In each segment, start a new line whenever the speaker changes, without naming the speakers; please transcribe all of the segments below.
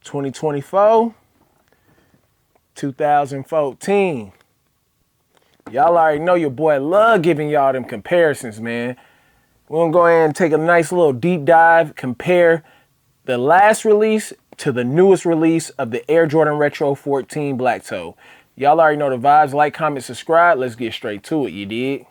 2024, 2014. Y'all already know your boy love giving y'all them comparisons, man. We're gonna go ahead and take a nice little deep dive, compare the last release to the newest release of the Air Jordan Retro 14 Black Toe. Y'all already know the vibes. Like, comment, subscribe. Let's get straight to it, you dig?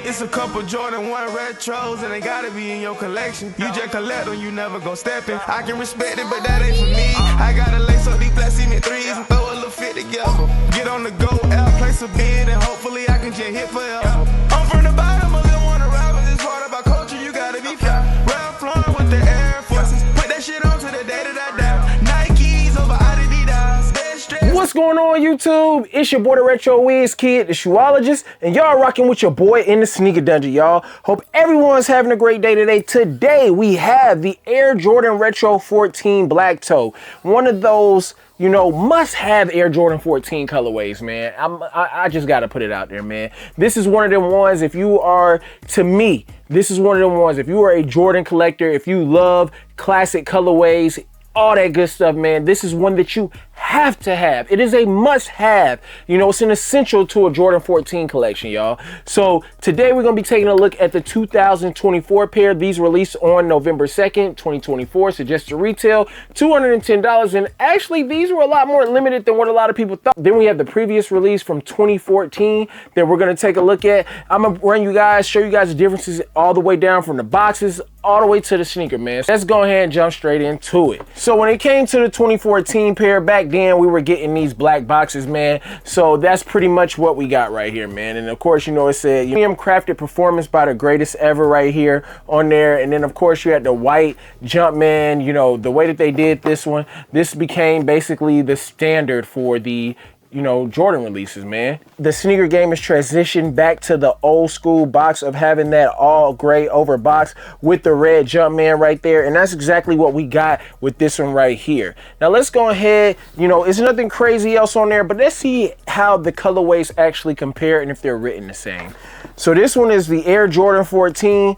It's a couple Jordan 1 retros and they gotta be in your collection. You just collect them, you never gon' step in. I can respect it, but that ain't for me. I gotta lace up these black cement threes and throw a little fit together. Get on the go, out, place a bid, and hopefully I can just hit forever. I'm from the bottom of the wanna rap, but this part about culture, you gotta be fly. Ralph Lauren with the Air Forces, put that shit on to the day that I die. Nikes over Adidas, dead stress.
What's going on, YouTube? It's your boy, the Retro Wiz Kid, the shoeologist, and y'all rocking with your boy in the sneaker dungeon, y'all. Hope everyone's having a great day today. Today, we have the Air Jordan Retro 14 Black Toe. One of those, you know, must-have Air Jordan 14 colorways, man. I just got to put it out there, man. This is one of them ones, if you are, to me, this is one of them ones, if you are a Jordan collector, if you love classic colorways, all that good stuff, man, this is one that you have to have. It is a must-have. You know, it's an essential to a Jordan 14 collection, y'all. So today we're gonna be taking a look at the 2024 pair. These released on November 2nd, 2024. Suggested retail $210, and actually these were a lot more limited than what a lot of people thought. Then we have the previous release from 2014 that we're gonna take a look at. I'm gonna run you guys, show you guys the differences all the way down from the boxes all the way to the sneaker, man. Let's go ahead and jump straight into it. So when it came to the 2014 pair, back then we were getting these black boxes, man. So that's pretty much what we got right here, man. And of course, you know, it said premium crafted performance by the greatest ever right here on there. And then of course you had the white Jumpman. You know, the way that they did this one, this became basically the standard for the, you know, Jordan releases, man. The sneaker game has transitioned back to the old school box of having that all gray over box with the red Jumpman right there. And that's exactly what we got with this one right here. Now let's go ahead, you know, it's nothing crazy else on there, but let's see how the colorways actually compare and if they're written the same. So this one is the Air Jordan 14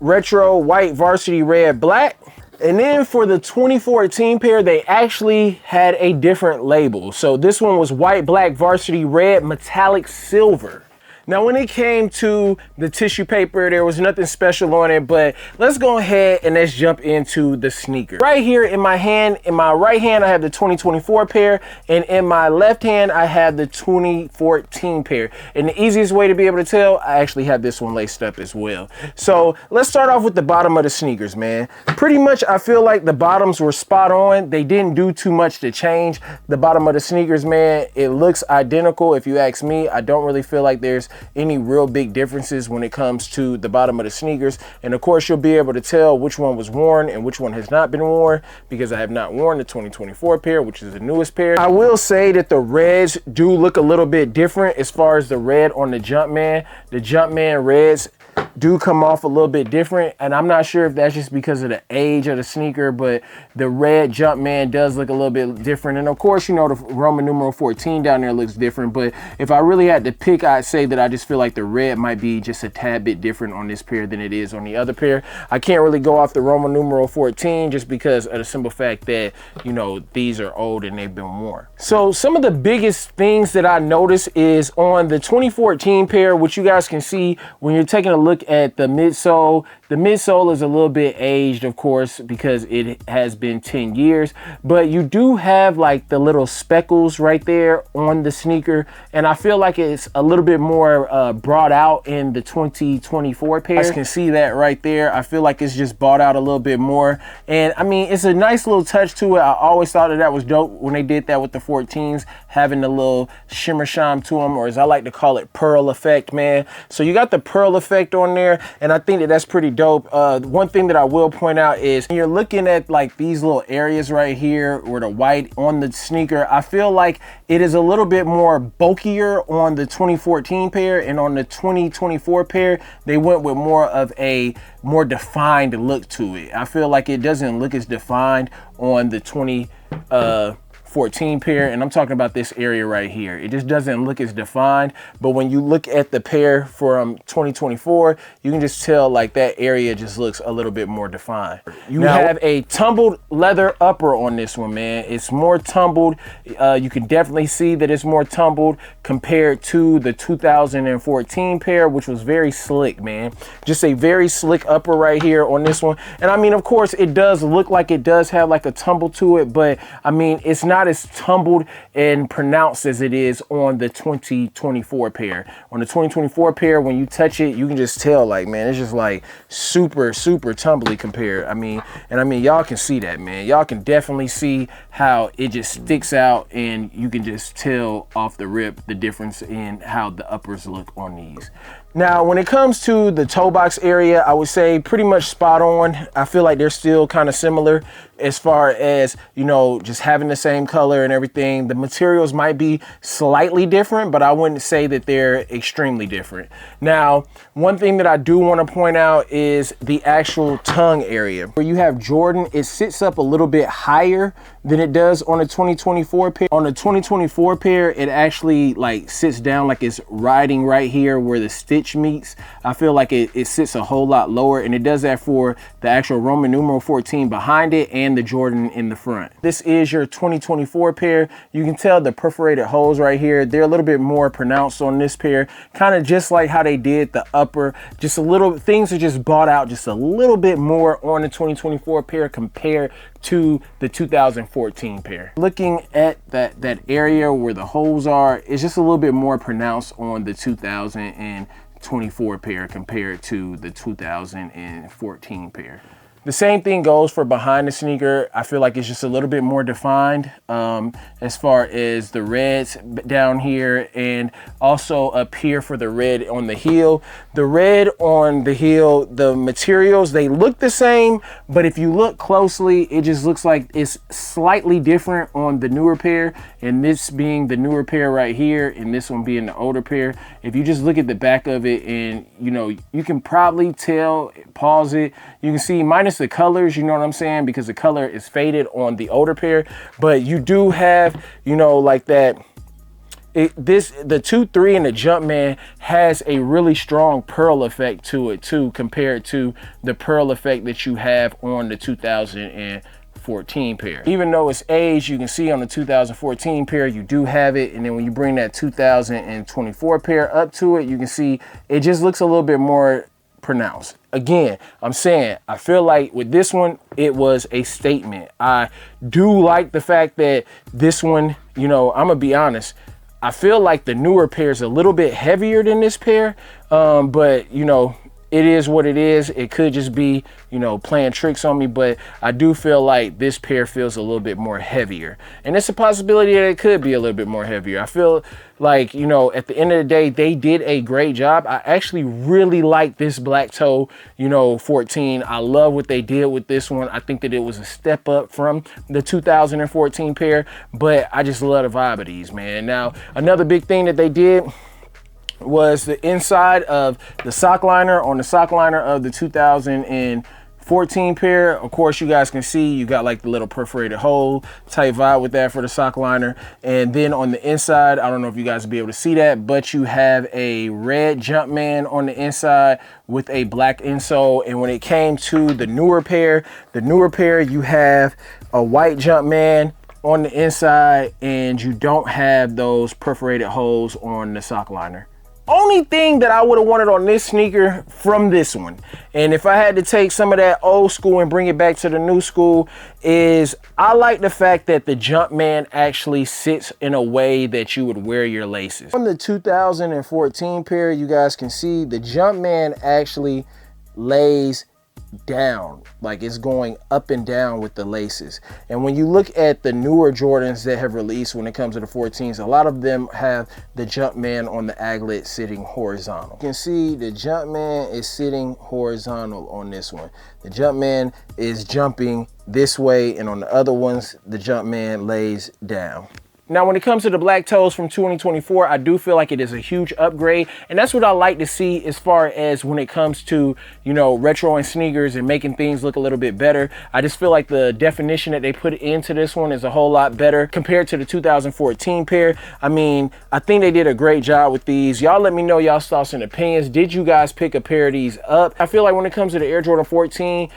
Retro White Varsity Red Black. And then for the 2014 pair, they actually had a different label. So this one was white, black, varsity, red, metallic, silver. Now, when it came to the tissue paper, there was nothing special on it, but let's go ahead and let's jump into the sneaker. Right here in my hand, in my right hand, I have the 2024 pair, and in my left hand, I have the 2014 pair. And the easiest way to be able to tell, I actually have this one laced up as well. So let's start off with the bottom of the sneakers, man. Pretty much, I feel like the bottoms were spot on. They didn't do too much to change the bottom of the sneakers, man. It looks identical. If you ask me, I don't really feel like there's any real big differences when it comes to the bottom of the sneakers. And of course, you'll be able to tell which one was worn and which one has not been worn, because I have not worn the 2024 pair, which is the newest pair. I will say that the reds do look a little bit different as far as the red on the Jumpman. The Jumpman reds do come off a little bit different, and I'm not sure if that's just because of the age of the sneaker, but the red Jumpman does look a little bit different. And of course, you know, the Roman numeral 14 down there looks different, but if I really had to pick, I'd say that I just feel like the red might be just a tad bit different on this pair than it is on the other pair. I can't really go off the Roman numeral 14 just because of the simple fact that, you know, these are old and they've been worn. So some of the biggest things that I noticed is on the 2014 pair, which you guys can see when you're taking a look at the midsole. The midsole is a little bit aged, of course, because it has been 10 years, but you do have like the little speckles right there on the sneaker, and I feel like it's a little bit more brought out in the 2024 pair. You guys can see that right there. I feel like it's just brought out a little bit more, and I mean, it's a nice little touch to it. I always thought that was dope when they did that with the 14s, having the little shimmer shine to them, or as I like to call it, pearl effect, man. So you got the pearl effect on there, and I think that that's pretty dope. One thing that I will point out is when you're looking at like these little areas right here where the white on the sneaker, I feel like it is a little bit more bulkier on the 2014 pair, and on the 2024 pair, they went with more of a more defined look to it. I feel like it doesn't look as defined on the 20 14 pair, and I'm talking about this area right here. It just doesn't look as defined, but when you look at the pair from 2024, you can just tell like that area just looks a little bit more defined. You have a tumbled leather upper on this one, man. It's more tumbled. You can definitely see that it's more tumbled compared to the 2014 pair, which was very slick, man. Just a very slick upper right here on this one. And I mean, of course, it does look like it does have like a tumble to it, but I mean, it's not as tumbled and pronounced as it is on the 2024 pair. On the 2024 pair, when you touch it, you can just tell like, man, it's just like super tumbly compared. I mean, y'all can see that, man. Y'all can definitely see how it just sticks out, and you can just tell off the rip the difference in how the uppers look on these. Now, when it comes to the toe box area, I would say pretty much spot on. I feel like they're still kind of similar as far as, you know, just having the same color and everything. The materials might be slightly different, but I wouldn't say that they're extremely different. Now, one thing that I do want to point out is the actual tongue area. Where you have Jordan, it sits up a little bit higher than it does on the 2024 pair. On the 2024 pair, it actually like sits down like it's riding right here where the stitch meets. I feel like it sits a whole lot lower, and it does that for the actual Roman numeral 14 behind it and the Jordan in the front. This is your 2024 pair. You can tell the perforated holes right here, they're a little bit more pronounced on this pair, kind of just like how they did the upper. Just a little, things are just bought out just a little bit more on the 2024 pair compared to the 2014 pair. Looking at that area where the holes are, it's just a little bit more pronounced on the 2024 pair compared to the 2014 pair. The same thing goes for behind the sneaker. I feel like it's just a little bit more defined as far as the reds down here, and also up here for the red on the heel. The red on the heel, the materials, they look the same, but if you look closely, it just looks like it's slightly different on the newer pair, and this being the newer pair right here, and this one being the older pair. If you just look at the back of it, and you know, you can probably tell, pause it, you can see minus the colors, you know what I'm saying, because the color is faded on the older pair, but you do have, you know, like that. The 2-3 and the Jumpman has a really strong pearl effect to it too, compared to the pearl effect that you have on the 2014 pair. Even though it's aged, you can see on the 2014 pair you do have it, and then when you bring that 2024 pair up to it, you can see it just looks a little bit more pronounced. Again, I'm saying, I feel like with this one, it was a statement. I do like the fact that this one, you know, I'm gonna be honest, I feel like the newer pair is a little bit heavier than this pair, but you know, it is what it is. It could just be, you know, playing tricks on me, but I do feel like this pair feels a little bit more heavier. And it's a possibility that it could be a little bit more heavier. I feel like, you know, at the end of the day, they did a great job. I actually really like this black toe, you know, 14. I love what they did with this one. I think that it was a step up from the 2014 pair, but I just love the vibe of these, man. Now, another big thing that they did was the inside of the sock liner. On the sock liner of the 2014 pair, of course, you guys can see you got like the little perforated hole type vibe with that for the sock liner. And then on the inside, I don't know if you guys will be able to see that, but you have a red Jumpman on the inside with a black insole. And when it came to the newer pair, you have a white Jumpman on the inside, and you don't have those perforated holes on the sock liner. Only thing that I would have wanted on this sneaker from this one, and if I had to take some of that old school and bring it back to the new school, is I like the fact that the Jumpman actually sits in a way that you would wear your laces. On the 2014 pair, you guys can see the Jumpman actually lays down, like it's going up and down with the laces. And when you look at the newer Jordans that have released when it comes to the 14s, a lot of them have the Jumpman on the aglet sitting horizontal. You can see the Jumpman is sitting horizontal on this one. The Jumpman is jumping this way, and on the other ones, the Jumpman lays down. Now, when it comes to the black toes from 2024, I do feel like it is a huge upgrade. And that's what I like to see as far as when it comes to, you know, retro and sneakers and making things look a little bit better. I just feel like the definition that they put into this one is a whole lot better compared to the 2014 pair. I mean, I think they did a great job with these. Y'all let me know y'all's thoughts and opinions. Did you guys pick a pair of these up? I feel like when it comes to the Air Jordan 14,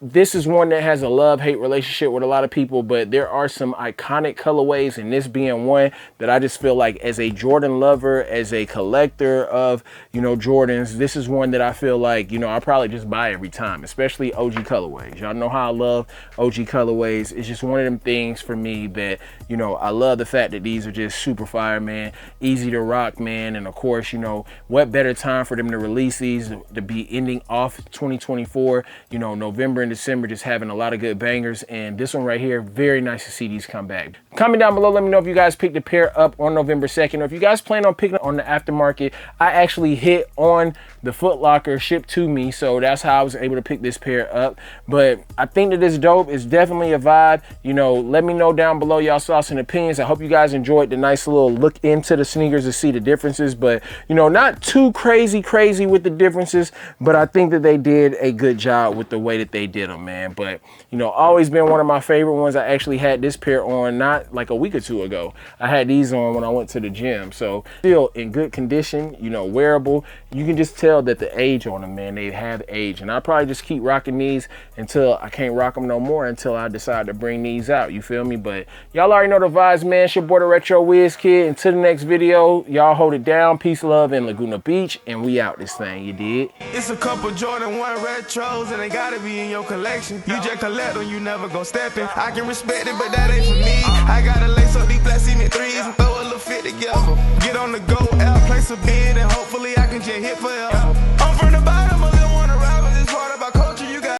this is one that has a love-hate relationship with a lot of people, but there are some iconic colorways, and this being one that I just feel like as a Jordan lover, as a collector of, you know, Jordans, this is one that I feel like, you know, I'll probably just buy every time, especially OG colorways. Y'all know how I love OG colorways. It's just one of them things for me that, you know, I love the fact that these are just super fire, man, easy to rock, man. And of course, you know, what better time for them to release these, to be ending off 2024, you know, November and December, just having a lot of good bangers. And this one right here, very nice to see these come back. Comment down below, let me know if you guys picked a pair up on November 2nd, or if you guys plan on picking up on the aftermarket. I actually hit on the Foot Locker shipped to me, so that's how I was able to pick this pair up. But I think that it's dope. It's definitely a vibe. You know, let me know down below y'all's thoughts and opinions. I hope you guys enjoyed the nice little look into the sneakers to see the differences, but you know, not too crazy with the differences, but I think that they did a good job with the way that they did them, man. But you know, always been one of my favorite ones. I actually had this pair on not like a week or two ago. I had these on when I went to the gym, so still in good condition, you know, wearable. You can just tell that the age on them, man, they have age, and I'll probably just keep rocking these until I can't rock them no more, until I decide to bring these out, you feel me? But y'all already know the vibes, man. It's your boy, the Retro Wiz Kid. Until the next video, y'all hold it down. Peace, love, in Laguna Beach, and we out this thing, you did?
It's a couple Jordan 1 retros, and they gotta be in your collection. You just collect them, you never gon' step in. I can respect it, but that ain't for me. I gotta lace up these black cement threes and throw a little fit together. Get on the go, out, place a bid, and hopefully I can just hit forever. I'm from the bottom.